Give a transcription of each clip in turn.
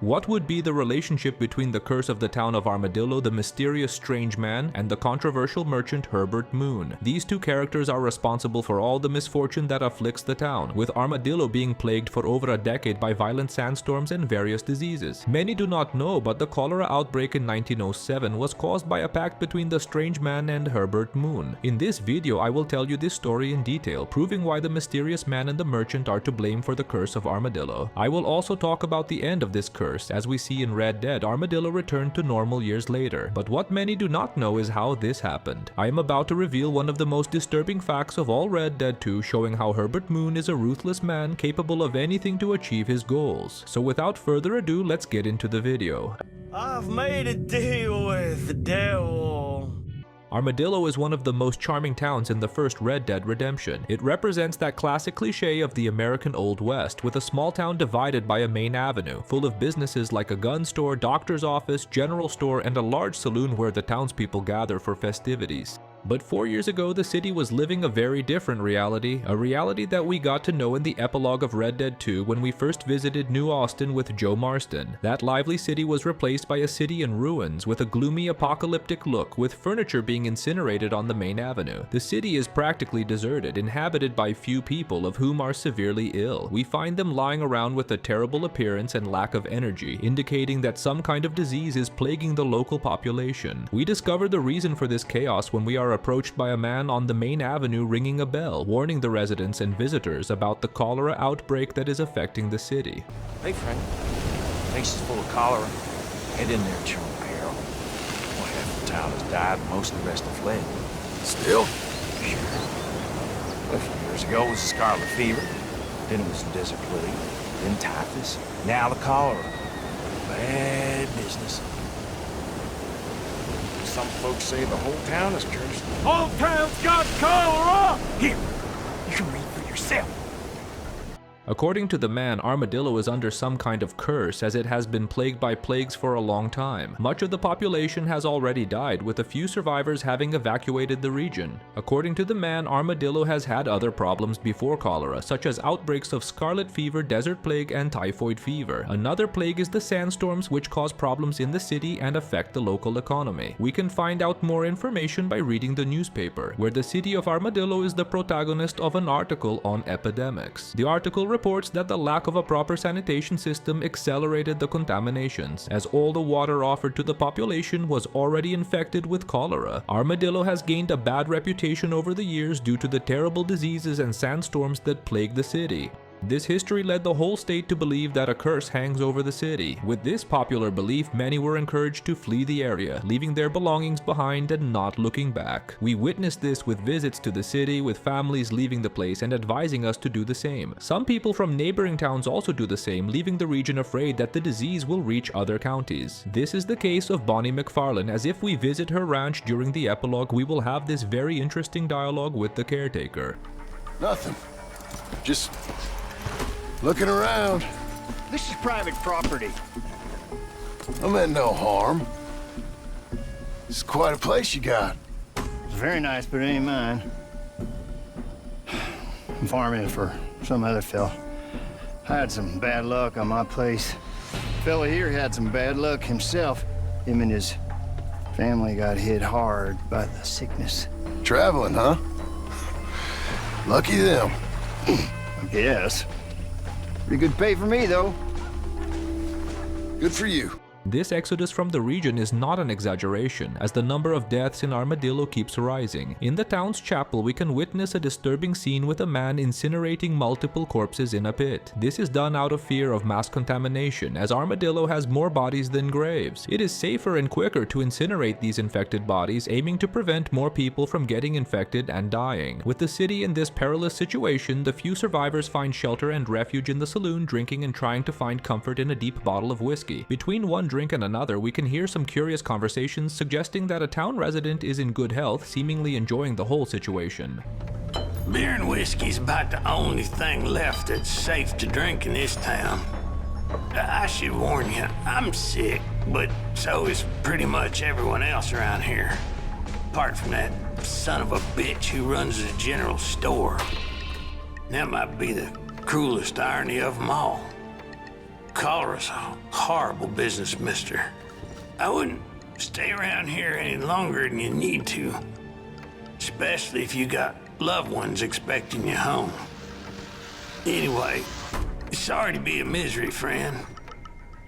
What would be the relationship between the curse of the town of Armadillo, the mysterious strange man, and the controversial merchant Herbert Moon? These two characters are responsible for all the misfortune that afflicts the town, with Armadillo being plagued for over a decade by violent sandstorms and various diseases. Many do not know, but the cholera outbreak in 1907 was caused by a pact between the strange man and Herbert Moon. In this video, I will tell you this story in detail, proving why the mysterious man and the merchant are to blame for the curse of Armadillo. I will also talk about the end of this curse. As we see in Red Dead, Armadillo returned to normal years later. But what many do not know is how this happened. I am about to reveal one of the most disturbing facts of all Red Dead 2, showing how Herbert Moon is a ruthless man capable of anything to achieve his goals. So without further ado, let's get into the video. I've made a deal with the devil. Armadillo is one of the most charming towns in the first Red Dead Redemption. It represents that classic cliché of the American Old West, with a small town divided by a main avenue, full of businesses like a gun store, doctor's office, general store, and a large saloon where the townspeople gather for festivities. But 4 years ago, the city was living a very different reality, a reality that we got to know in the epilogue of Red Dead 2 when we first visited New Austin with Joe Marston. That lively city was replaced by a city in ruins with a gloomy apocalyptic look, with furniture being incinerated on the main avenue. The city is practically deserted, inhabited by few people, of whom are severely ill. We find them lying around with a terrible appearance and lack of energy, indicating that some kind of disease is plaguing the local population. We discover the reason for this chaos when we are approached by a man on the main avenue ringing a bell, warning the residents and visitors about the cholera outbreak that is affecting the city. Hey, friend. Place is full of cholera. Head in there at your own peril. Well, half the town has died, most of the rest have fled. Still? Sure. A few years ago it was the scarlet fever. Then it was the desert plague. Then typhus. Now the cholera. Bad business. Some folks say the whole town is cursed. Whole town's got cholera! Here, you can read for yourself. According to the man, Armadillo is under some kind of curse, as it has been plagued by plagues for a long time. Much of the population has already died, with a few survivors having evacuated the region. According to the man, Armadillo has had other problems before cholera, such as outbreaks of scarlet fever, desert plague, and typhoid fever. Another plague is the sandstorms, which cause problems in the city and affect the local economy. We can find out more information by reading the newspaper, where the city of Armadillo is the protagonist of an article on epidemics. The article reports that the lack of a proper sanitation system accelerated the contaminations, as all the water offered to the population was already infected with cholera. Armadillo has gained a bad reputation over the years due to the terrible diseases and sandstorms that plague the city. This history led the whole state to believe that a curse hangs over the city. With this popular belief, many were encouraged to flee the area, leaving their belongings behind and not looking back. We witnessed this with visits to the city, with families leaving the place and advising us to do the same. Some people from neighboring towns also do the same, leaving the region afraid that the disease will reach other counties. This is the case of Bonnie McFarlane, as if we visit her ranch during the epilogue, we will have this very interesting dialogue with the caretaker. Nothing. Just looking around. This is private property. I meant no harm. It's quite a place you got. It's very nice, but it ain't mine. I'm farming for some other fella. I had some bad luck on my place. Fella here had some bad luck himself. Him and his family got hit hard by the sickness. Traveling, huh? Lucky them. I guess. Pretty good pay for me, though. Good for you. This exodus from the region is not an exaggeration, as the number of deaths in Armadillo keeps rising. In the town's chapel, we can witness a disturbing scene with a man incinerating multiple corpses in a pit. This is done out of fear of mass contamination, as Armadillo has more bodies than graves. It is safer and quicker to incinerate these infected bodies, aiming to prevent more people from getting infected and dying. With the city in this perilous situation, the few survivors find shelter and refuge in the saloon, drinking and trying to find comfort in a deep bottle of whiskey. Between one drink and another, we can hear some curious conversations suggesting that a town resident is in good health, seemingly enjoying the whole situation. Beer and whiskey's about the only thing left that's safe to drink in this town. I should warn you, I'm sick, but so is pretty much everyone else around here. Apart from that son of a bitch who runs the general store. That might be the cruelest irony of them all. Cholera's a horrible business, mister. I wouldn't stay around here any longer than you need to, especially if you got loved ones expecting you home. Anyway, sorry to be a misery, friend.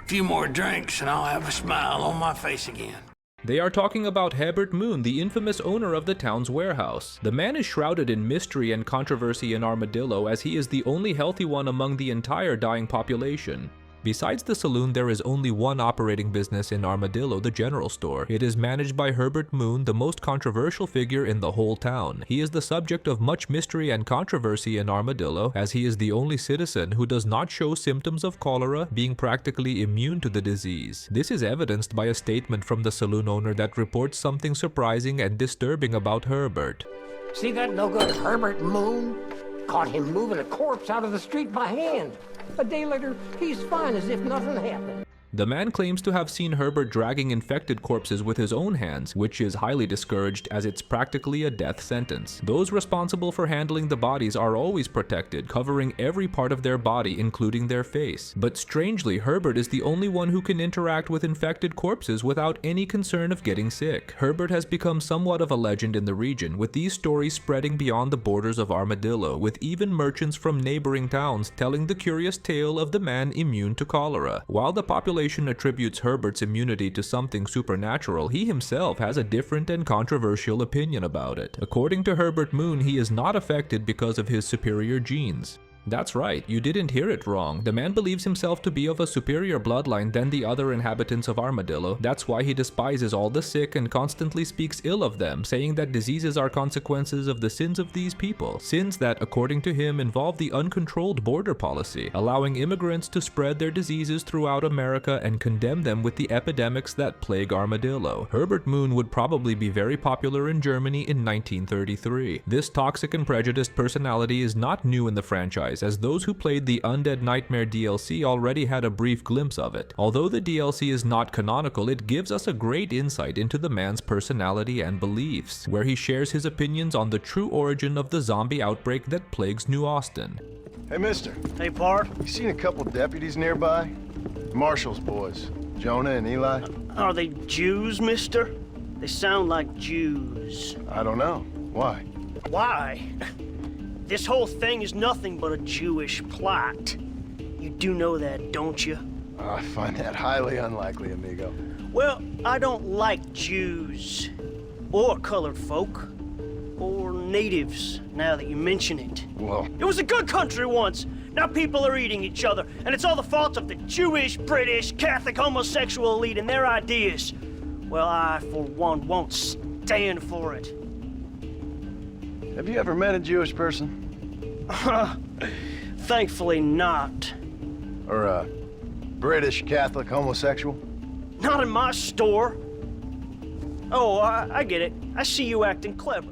A few more drinks and I'll have a smile on my face again. They are talking about Herbert Moon, the infamous owner of the town's warehouse. The man is shrouded in mystery and controversy in Armadillo, as he is the only healthy one among the entire dying population. Besides the saloon, there is only one operating business in Armadillo, the general store. It is managed by Herbert Moon, the most controversial figure in the whole town. He is the subject of much mystery and controversy in Armadillo, as he is the only citizen who does not show symptoms of cholera, being practically immune to the disease. This is evidenced by a statement from the saloon owner that reports something surprising and disturbing about Herbert. See that no-good Herbert Moon? Caught him moving a corpse out of the street by hand. A day later, he's fine as if nothing happened. The man claims to have seen Herbert dragging infected corpses with his own hands, which is highly discouraged as it's practically a death sentence. Those responsible for handling the bodies are always protected, covering every part of their body, including their face. But strangely, Herbert is the only one who can interact with infected corpses without any concern of getting sick. Herbert has become somewhat of a legend in the region, with these stories spreading beyond the borders of Armadillo, with even merchants from neighboring towns telling the curious tale of the man immune to cholera. While the population attributes Herbert's immunity to something supernatural, he himself has a different and controversial opinion about it. According to Herbert Moon, he is not affected because of his superior genes. That's right, you didn't hear it wrong. The man believes himself to be of a superior bloodline than the other inhabitants of Armadillo. That's why he despises all the sick and constantly speaks ill of them, saying that diseases are consequences of the sins of these people. Sins that, according to him, involve the uncontrolled border policy, allowing immigrants to spread their diseases throughout America and condemn them with the epidemics that plague Armadillo. Herbert Moon would probably be very popular in Germany in 1933. This toxic and prejudiced personality is not new in the franchise, as those who played the Undead Nightmare DLC already had a brief glimpse of it. Although the DLC is not canonical, it gives us a great insight into the man's personality and beliefs, where he shares his opinions on the true origin of the zombie outbreak that plagues New Austin. Hey, mister. Hey, Bart. You seen a couple deputies nearby? Marshall's boys, Jonah and Eli? Are they Jews, mister? They sound like Jews. I don't know. Why? Why? This whole thing is nothing but a Jewish plot. You do know that, don't you? I find that highly unlikely, amigo. Well, I don't like Jews. Or colored folk. Or natives, now that you mention it. Well, It was a good country once. Now people are eating each other, and it's all the fault of the Jewish, British, Catholic, homosexual elite and their ideas. Well, I, for one, won't stand for it. have you ever met a Jewish person? Thankfully not. Or a British Catholic homosexual? Not in my store. Oh, I get it. I see you acting clever.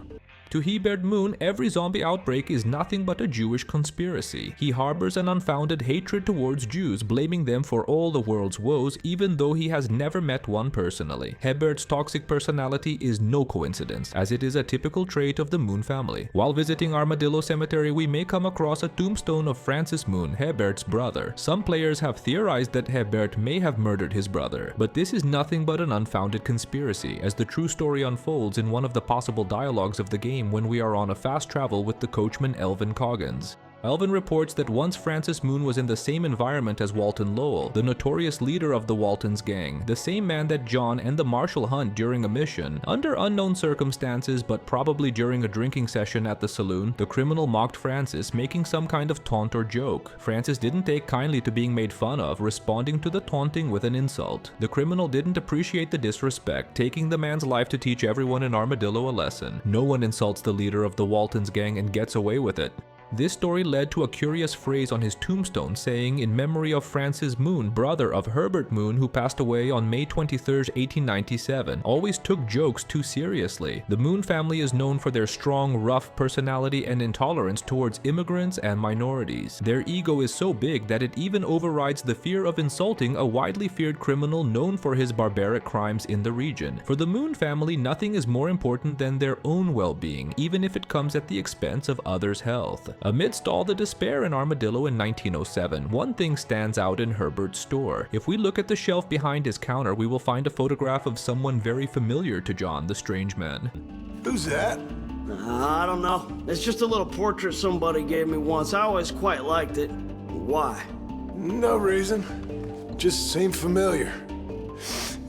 To Herbert Moon, every zombie outbreak is nothing but a Jewish conspiracy. He harbors an unfounded hatred towards Jews, blaming them for all the world's woes, even though he has never met one personally. Herbert's toxic personality is no coincidence, as it is a typical trait of the Moon family. While visiting Armadillo Cemetery, we may come across a tombstone of Francis Moon, Herbert's brother. Some players have theorized that Herbert may have murdered his brother, but this is nothing but an unfounded conspiracy, as the true story unfolds in one of the possible dialogues of the game when we are on a fast travel with the coachman Elvin Coggins. Elvin reports that once Francis Moon was in the same environment as Walton Lowell, the notorious leader of the Waltons gang, the same man that John and the Marshal hunt during a mission. Under unknown circumstances, but probably during a drinking session at the saloon, the criminal mocked Francis, making some kind of taunt or joke. Francis didn't take kindly to being made fun of, responding to the taunting with an insult. The criminal didn't appreciate the disrespect, taking the man's life to teach everyone in Armadillo a lesson. No one insults the leader of the Waltons gang and gets away with it. This story led to a curious phrase on his tombstone saying, "In memory of Francis Moon, brother of Herbert Moon, who passed away on May 23, 1897, always took jokes too seriously." The Moon family is known for their strong, rough personality and intolerance towards immigrants and minorities. Their ego is so big that it even overrides the fear of insulting a widely feared criminal known for his barbaric crimes in the region. For the Moon family, nothing is more important than their own well-being, even if it comes at the expense of others' health. Amidst all the despair in Armadillo in 1907, one thing stands out in Herbert's store. If we look at the shelf behind his counter, we will find a photograph of someone very familiar to John, the strange man. Who's that? I don't know. It's just a little portrait somebody gave me once. I always quite liked it. Why? No reason. Just seemed familiar.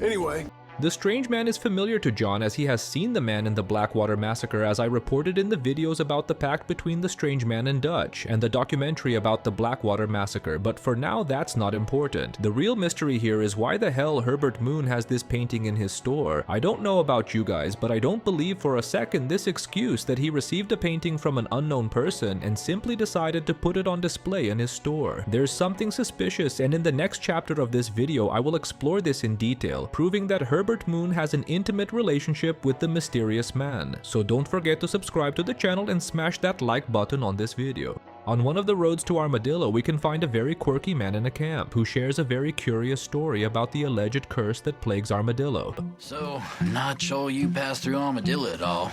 Anyway. The strange man is familiar to John as he has seen the man in the Blackwater massacre, as I reported in the videos about the pact between the strange man and Dutch, and the documentary about the Blackwater massacre, but for now that's not important. The real mystery here is why the hell Herbert Moon has this painting in his store. I don't know about you guys, but I don't believe for a second this excuse that he received a painting from an unknown person and simply decided to put it on display in his store. There's something suspicious, and in the next chapter of this video I will explore this in detail, proving that Herbert Moon has an intimate relationship with the mysterious man. So don't forget to subscribe to the channel and smash that like button on this video. On one of the roads to Armadillo, we can find a very quirky man in a camp who shares a very curious story about the alleged curse that plagues Armadillo. So, not sure you passed through Armadillo at all.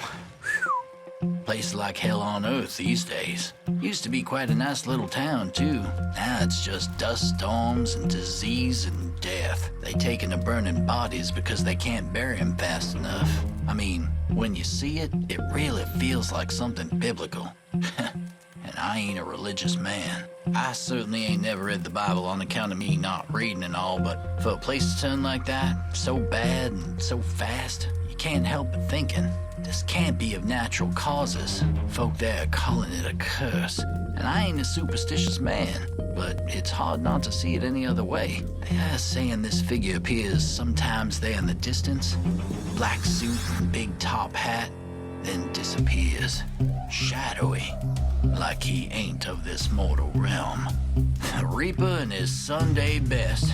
Place like hell on earth these days. Used to be quite a nice little town too. Now it's just dust storms and disease and death. They taking to burning bodies because they can't bury them fast enough. I mean, when you see it, it really feels like something biblical. And I ain't a religious man. I certainly ain't never read the Bible on account of me not reading and all, but for a place to turn like that, so bad and so fast, you can't help but thinking, this can't be of natural causes. Folk there are calling it a curse. And I ain't a superstitious man, but it's hard not to see it any other way. They're saying this figure appears sometimes there in the distance, black suit and big top hat, then disappears, shadowy, like he ain't of this mortal realm. The Reaper and his Sunday best.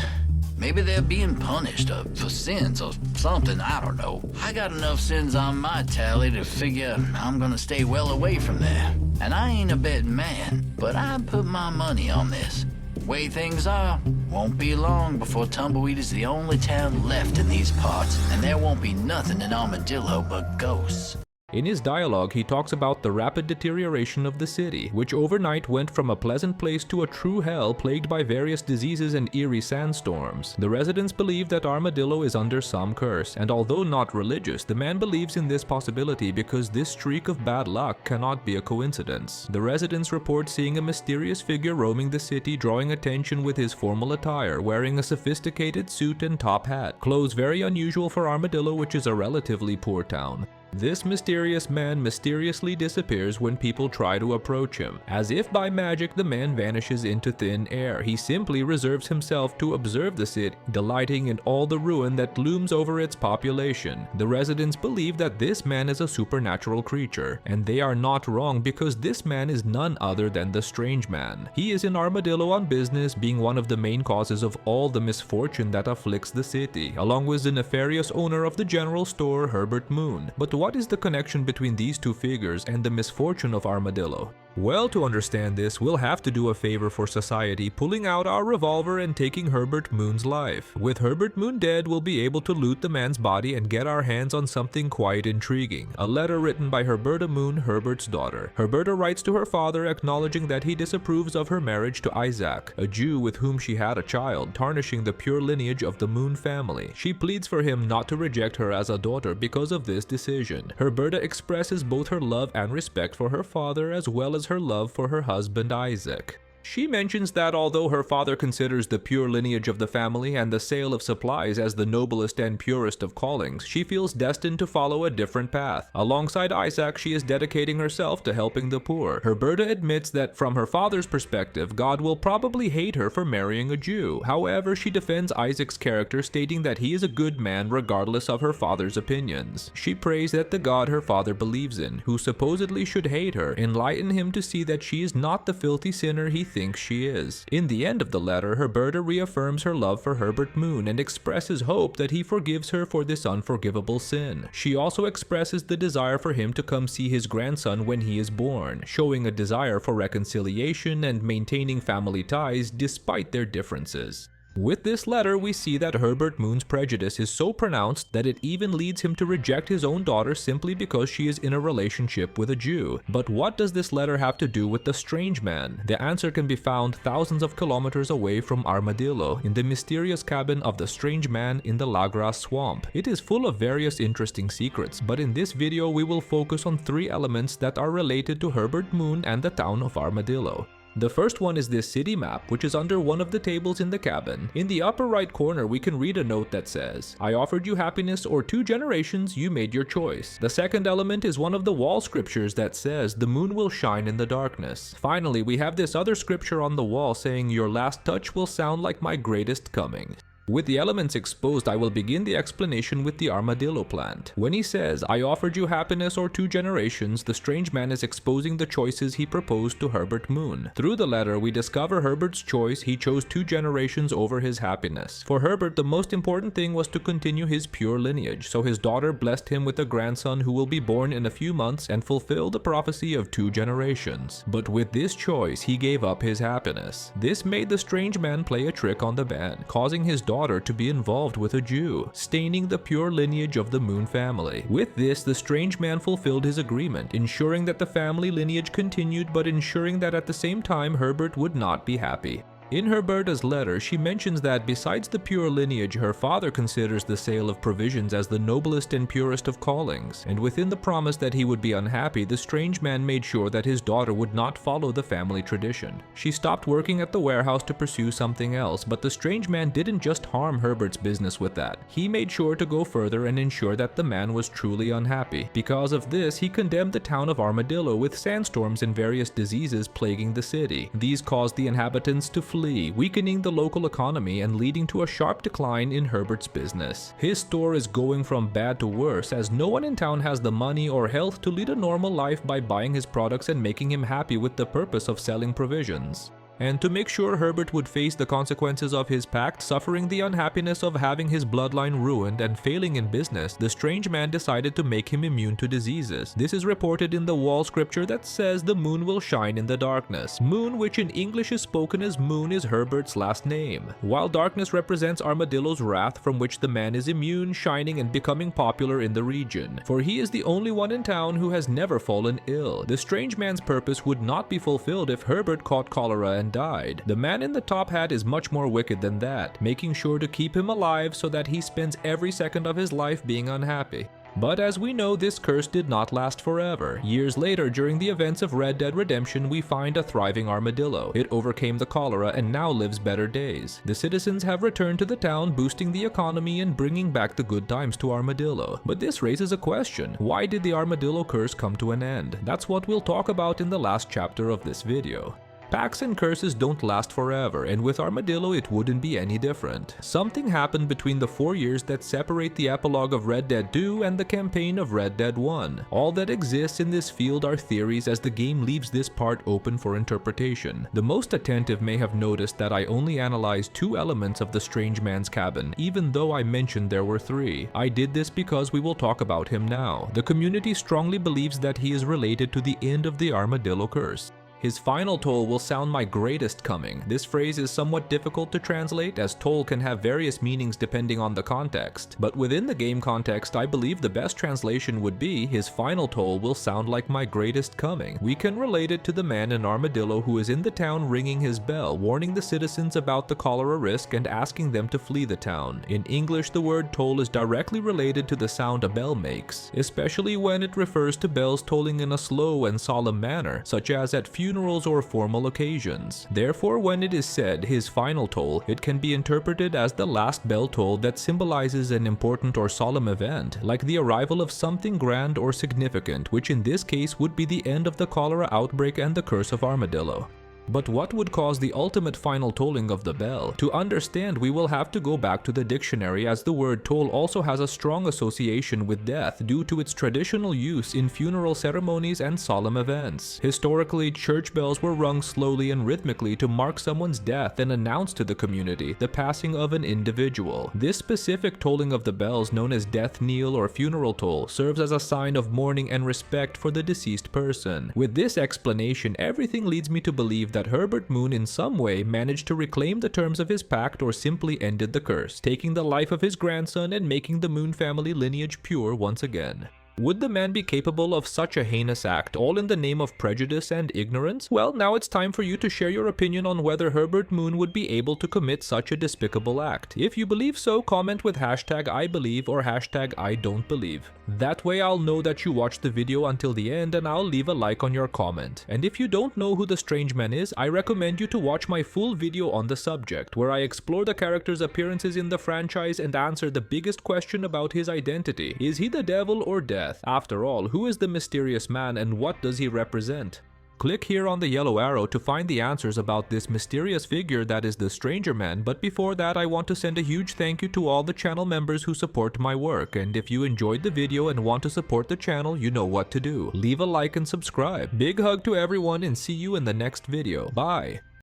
Maybe they're being punished for sins or something, I don't know. I got enough sins on my tally to figure I'm gonna stay well away from there. And I ain't a betting man, but I'd put my money on this. Way things are, won't be long before Tumbleweed is the only town left in these parts, and there won't be nothing in Armadillo but ghosts. In his dialogue, he talks about the rapid deterioration of the city, which overnight went from a pleasant place to a true hell plagued by various diseases and eerie sandstorms. The residents believe that Armadillo is under some curse, and although not religious, the man believes in this possibility because this streak of bad luck cannot be a coincidence. The residents report seeing a mysterious figure roaming the city, drawing attention with his formal attire, wearing a sophisticated suit and top hat, clothes very unusual for Armadillo, which is a relatively poor town. This mysterious man mysteriously disappears when people try to approach him. As if by magic, the man vanishes into thin air. He simply reserves himself to observe the city, delighting in all the ruin that looms over its population. The residents believe that this man is a supernatural creature, and they are not wrong because this man is none other than the strange man. He is in Armadillo on business, being one of the main causes of all the misfortune that afflicts the city, along with the nefarious owner of the general store, Herbert Moon. But what is the connection between these two figures and the misfortune of Armadillo? Well, to understand this, we'll have to do a favor for society, pulling out our revolver and taking Herbert Moon's life. With Herbert Moon dead, we'll be able to loot the man's body and get our hands on something quite intriguing. A letter written by Herberta Moon, Herbert's daughter. Herberta writes to her father acknowledging that he disapproves of her marriage to Isaac, a Jew with whom she had a child, tarnishing the pure lineage of the Moon family. She pleads for him not to reject her as a daughter because of this decision. Herberta expresses both her love and respect for her father as well as her love for her husband Isaac. She mentions that although her father considers the pure lineage of the family and the sale of supplies as the noblest and purest of callings, she feels destined to follow a different path. Alongside Isaac, she is dedicating herself to helping the poor. Herberta admits that from her father's perspective, God will probably hate her for marrying a Jew. However, she defends Isaac's character, stating that he is a good man regardless of her father's opinions. She prays that the God her father believes in, who supposedly should hate her, enlighten him to see that she is not the filthy sinner he thinks she is. In the end of the letter, Herberta reaffirms her love for Herbert Moon and expresses hope that he forgives her for this unforgivable sin. She also expresses the desire for him to come see his grandson when he is born, showing a desire for reconciliation and maintaining family ties despite their differences. With this letter, we see that Herbert Moon's prejudice is so pronounced that it even leads him to reject his own daughter simply because she is in a relationship with a Jew. But what does this letter have to do with the strange man? The answer can be found thousands of kilometers away from Armadillo, in the mysterious cabin of the strange man in the Lagras swamp. It is full of various interesting secrets, but in this video we will focus on 3 elements that are related to Herbert Moon and the town of Armadillo. The first one is this city map, which is under one of the tables in the cabin. In the upper right corner, we can read a note that says, "I offered you happiness or 2 generations, you made your choice." The second element is one of the wall scriptures that says, "The moon will shine in the darkness." Finally, we have this other scripture on the wall saying, "Your last touch will sound like my greatest coming." With the elements exposed, I will begin the explanation with the Armadillo plant. When he says, "I offered you happiness or 2 generations," the strange man is exposing the choices he proposed to Herbert Moon. Through the letter, we discover Herbert's choice. He chose 2 generations over his happiness. For Herbert, the most important thing was to continue his pure lineage, so his daughter blessed him with a grandson who will be born in a few months and fulfill the prophecy of 2 generations. But with this choice, he gave up his happiness. This made the strange man play a trick on the man, causing his daughter to be involved with a Jew, staining the pure lineage of the Moon family. With this, the strange man fulfilled his agreement, ensuring that the family lineage continued, but ensuring that at the same time Herbert would not be happy. In Herberta's letter, she mentions that besides the pure lineage, her father considers the sale of provisions as the noblest and purest of callings, and within the promise that he would be unhappy, the strange man made sure that his daughter would not follow the family tradition. She stopped working at the warehouse to pursue something else, but the strange man didn't just harm Herbert's business with that. He made sure to go further and ensure that the man was truly unhappy. Because of this, he condemned the town of Armadillo with sandstorms and various diseases plaguing the city. These caused the inhabitants to flee, weakening the local economy and leading to a sharp decline in Herbert's business. His store is going from bad to worse, as no one in town has the money or health to lead a normal life by buying his products and making him happy with the purpose of selling provisions. And to make sure Herbert would face the consequences of his pact, suffering the unhappiness of having his bloodline ruined and failing in business, the strange man decided to make him immune to diseases. This is reported in the wall scripture that says the moon will shine in the darkness. Moon, which in English is spoken as moon, is Herbert's last name, while darkness represents Armadillo's wrath, from which the man is immune, shining and becoming popular in the region. For he is the only one in town who has never fallen ill. The strange man's purpose would not be fulfilled if Herbert caught cholera and died. The man in the top hat is much more wicked than that, making sure to keep him alive so that he spends every second of his life being unhappy. But as we know, this curse did not last forever. Years later, during the events of Red Dead Redemption, we find a thriving Armadillo. It overcame the cholera and now lives better days. The citizens have returned to the town, boosting the economy and bringing back the good times to Armadillo. But this raises a question. Why did the Armadillo curse come to an end? That's what we'll talk about in the last chapter of this video. Pacts and curses don't last forever, and with Armadillo it wouldn't be any different. Something happened between the 4 years that separate the epilogue of Red Dead 2 and the campaign of Red Dead 1. All that exists in this field are theories, as the game leaves this part open for interpretation. The most attentive may have noticed that I only analyzed 2 elements of the strange man's cabin, even though I mentioned there were 3. I did this because we will talk about him now. The community strongly believes that he is related to the end of the Armadillo curse. His final toll will sound my greatest coming. This phrase is somewhat difficult to translate, as toll can have various meanings depending on the context. But within the game context, I believe the best translation would be, his final toll will sound like my greatest coming. We can relate it to the man in Armadillo who is in the town ringing his bell, warning the citizens about the cholera risk and asking them to flee the town. In English, the word toll is directly related to the sound a bell makes, especially when it refers to bells tolling in a slow and solemn manner, such as at funerals or formal occasions. Therefore, when it is said, his final toll, it can be interpreted as the last bell toll that symbolizes an important or solemn event, like the arrival of something grand or significant, which in this case would be the end of the cholera outbreak and the curse of Armadillo. But what would cause the ultimate final tolling of the bell? To understand, we will have to go back to the dictionary, as the word toll also has a strong association with death due to its traditional use in funeral ceremonies and solemn events. Historically, church bells were rung slowly and rhythmically to mark someone's death and announce to the community the passing of an individual. This specific tolling of the bells, known as death knell or funeral toll, serves as a sign of mourning and respect for the deceased person. With this explanation, everything leads me to believe that Herbert Moon in some way managed to reclaim the terms of his pact or simply ended the curse, taking the life of his grandson and making the Moon family lineage pure once again. Would the man be capable of such a heinous act, all in the name of prejudice and ignorance? Well, now it's time for you to share your opinion on whether Herbert Moon would be able to commit such a despicable act. If you believe so, comment with hashtag I believe or hashtag I don't believe. That way I'll know that you watched the video until the end and I'll leave a like on your comment. And if you don't know who the strange man is, I recommend you to watch my full video on the subject, where I explore the character's appearances in the franchise and answer the biggest question about his identity. Is he the devil or death? After all, who is the mysterious man and what does he represent? Click here on the yellow arrow to find the answers about this mysterious figure that is the Stranger Man, but before that I want to send a huge thank you to all the channel members who support my work, and if you enjoyed the video and want to support the channel, you know what to do. Leave a like and subscribe. Big hug to everyone and see you in the next video. Bye!